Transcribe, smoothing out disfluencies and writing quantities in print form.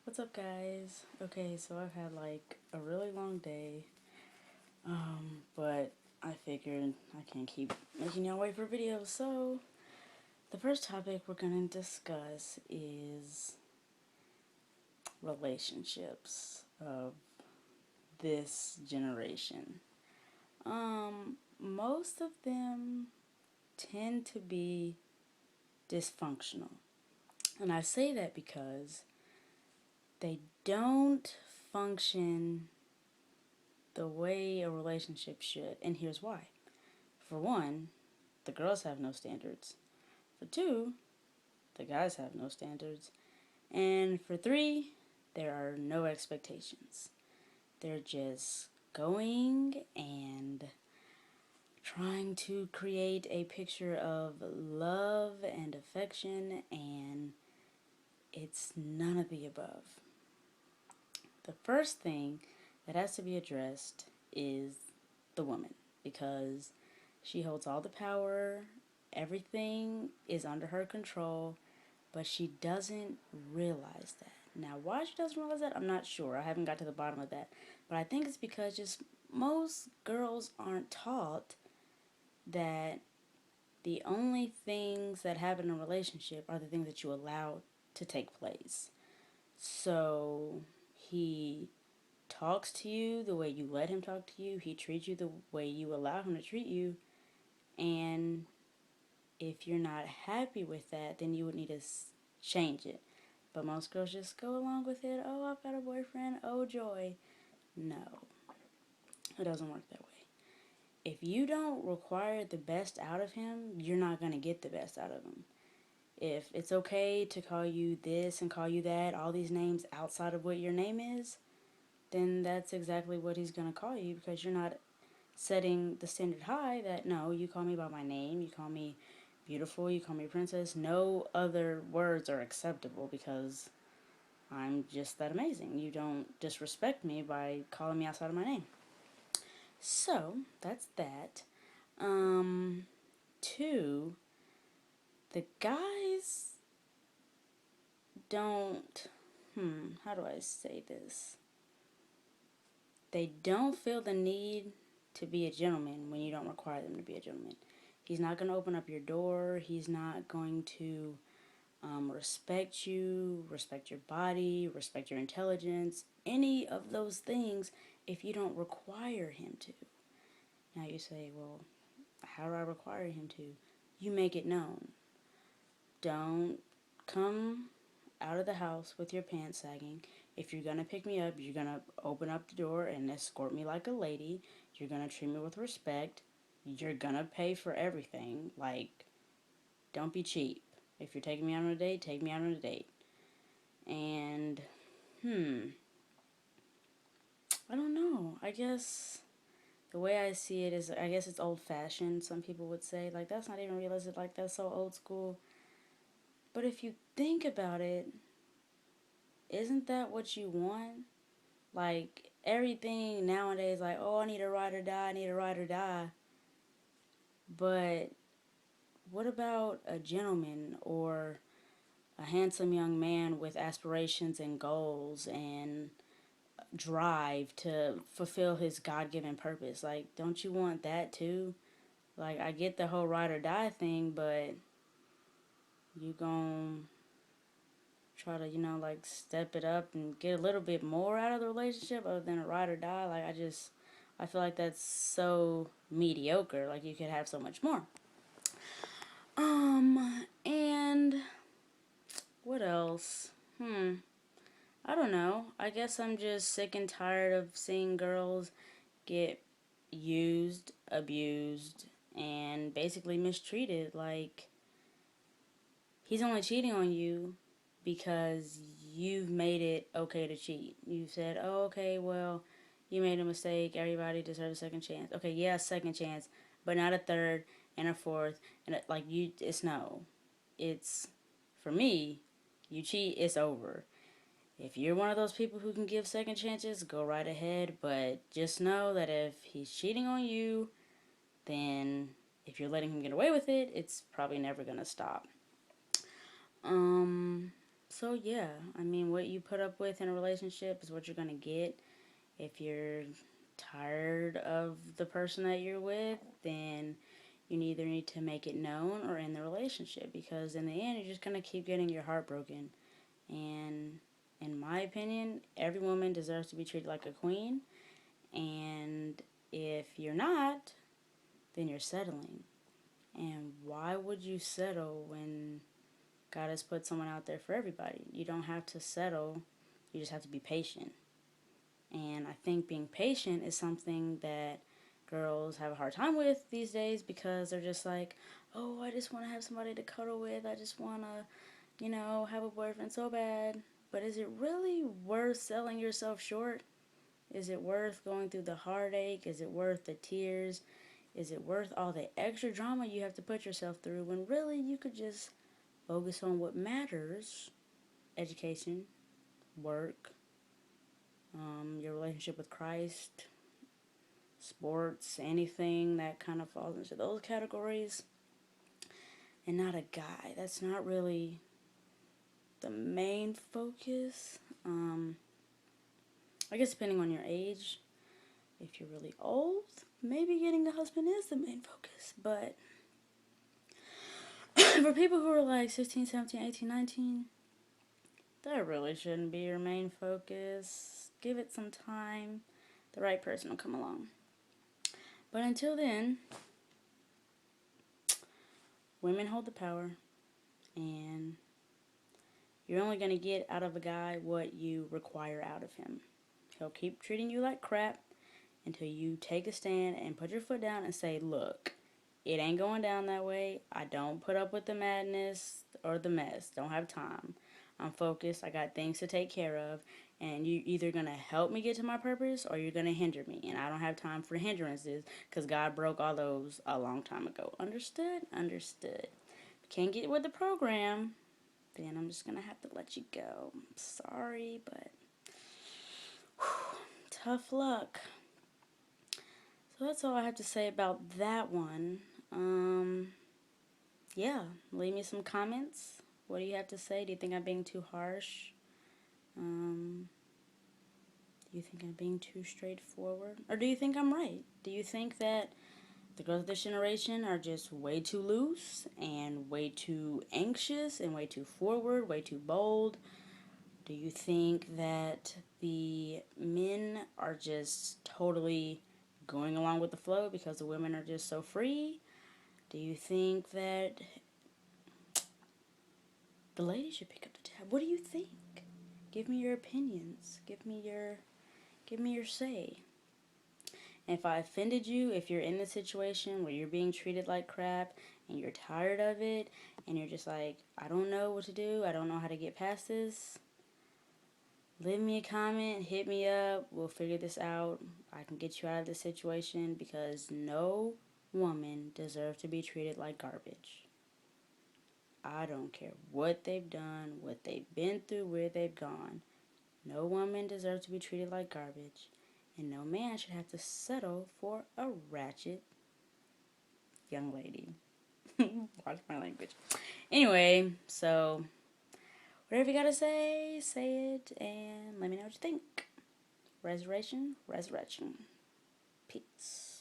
What's up, guys? Okay, so I've had like a really long day, but I figured I can't keep making y'all wait for videos. So, the first topic we're gonna discuss is relationships of this generation. Most of them tend to be dysfunctional, and I say that because they don't function the way a relationship should, and here's why. For one, the girls have no standards. For two, the guys have no standards. And for three, there are no expectations. They're just going and trying to create a picture of love and affection, and it's none of the above. The first thing that has to be addressed is the woman, because she holds all the power, everything is under her control, but she doesn't realize that. Now, why she doesn't realize that, I'm not sure. I haven't got to the bottom of that. But I think it's because just most girls aren't taught that the only things that happen in a relationship are the things that you allow to take place. So, he talks to you the way you let him talk to you, he treats you the way you allow him to treat you, and if you're not happy with that, then you would need to change it. But most girls just go along with it. Oh, I've got a boyfriend. Oh, joy. No, it doesn't work that way. If you don't require the best out of him, you're not going to get the best out of him. If it's okay to call you this and call you that, all these names outside of what your name is, then that's exactly what he's going to call you, because you're not setting the standard high that no, you call me by my name, you call me beautiful, you call me princess. No other words are acceptable because I'm just that amazing. You don't disrespect me by calling me outside of my name. So that's that. Two, the guys don't, how do I say this? They don't feel the need to be a gentleman when you don't require them to be a gentleman. He's not going to open up your door. He's not going to respect you, respect your body, respect your intelligence, any of those things if you don't require him to. Now you say, well, how do I require him to? You make it known. Don't come out of the house with your pants sagging. If you're going to pick me up, you're going to open up the door and escort me like a lady. You're going to treat me with respect. You're going to pay for everything. Like, don't be cheap. If you're taking me out on a date, take me out on a date. And, I don't know. I guess the way I see it is, I guess it's old fashioned, some people would say. Like, that's not even realistic. Like, that's so old school. But if you think about it, isn't that what you want? Like, everything nowadays, like, oh, I need a ride or die, I need a ride or die. But what about a gentleman or a handsome young man with aspirations and goals and drive to fulfill his God-given purpose? Like, don't you want that too? Like, I get the whole ride or die thing, but you gon' try to, like, step it up and get a little bit more out of the relationship other than a ride or die. Like, I feel like that's so mediocre. Like, you could have so much more. And what else? I don't know. I guess I'm just sick and tired of seeing girls get used, abused, and basically mistreated. Like, he's only cheating on you because you've made it okay to cheat. You've said, oh, okay, well, you made a mistake. Everybody deserves a second chance. Okay, yeah, second chance, but not a third and a fourth. And like, it's no. It's, for me, you cheat, it's over. If you're one of those people who can give second chances, go right ahead. But just know that if he's cheating on you, then if you're letting him get away with it, it's probably never going to stop. Um, So yeah, I mean, what you put up with in a relationship is what you're gonna get. If you're tired of the person that you're with, then you either need to make it known or end the relationship, because in the end, you're just gonna keep getting your heart broken. And in my opinion, every woman deserves to be treated like a queen. And if you're not, then you're settling. And why would you settle when God has put someone out there for everybody? You don't have to settle, you just have to be patient. And I think being patient is something that girls have a hard time with these days, because they're just like, oh, I just want to have somebody to cuddle with. I just want to, have a boyfriend so bad. But is it really worth selling yourself short? Is it worth going through the heartache? Is it worth the tears? Is it worth all the extra drama you have to put yourself through, when really you could just focus on what matters? Education, work, your relationship with Christ, sports, anything that kind of falls into those categories, and not a guy. That's not really the main focus. I guess depending on your age, if you're really old, maybe getting a husband is the main focus. But for people who are like 16, 17, 18, 19, that really shouldn't be your main focus. Give it some time. The right person will come along. But until then, women hold the power, and you're only going to get out of a guy what you require out of him. He'll keep treating you like crap until you take a stand and put your foot down and say, look, it ain't going down that way. I don't put up with the madness or the mess. Don't have time. I'm focused. I got things to take care of. And you either going to help me get to my purpose, or you're going to hinder me. And I don't have time for hindrances, because God broke all those a long time ago. Understood? Understood. Can't get with the program, then I'm just going to have to let you go. I'm sorry, but tough luck. So that's all I have to say about that one. Yeah, leave me some comments. What do you have to say? Do you think I'm being too harsh? Do you think I'm being too straightforward? Or do you think I'm right? Do you think that the girls of this generation are just way too loose and way too anxious and way too forward, way too bold? Do you think that the men are just totally going along with the flow because the women are just so free? Do you think that the ladies should pick up the tab? What do you think? Give me your opinions. Give me your say. And if I offended you, if you're in a situation where you're being treated like crap and you're tired of it and you're just like, I don't know what to do, I don't know how to get past this, leave me a comment, hit me up, we'll figure this out. I can get you out of this situation, because no woman deserves to be treated like garbage. I don't care what they've done, what they've been through, where they've gone. No woman deserves to be treated like garbage, and no man should have to settle for a ratchet young lady. Watch my language. Anyway, so whatever you gotta say it, and let me know what you think. Rezurektion. Peace.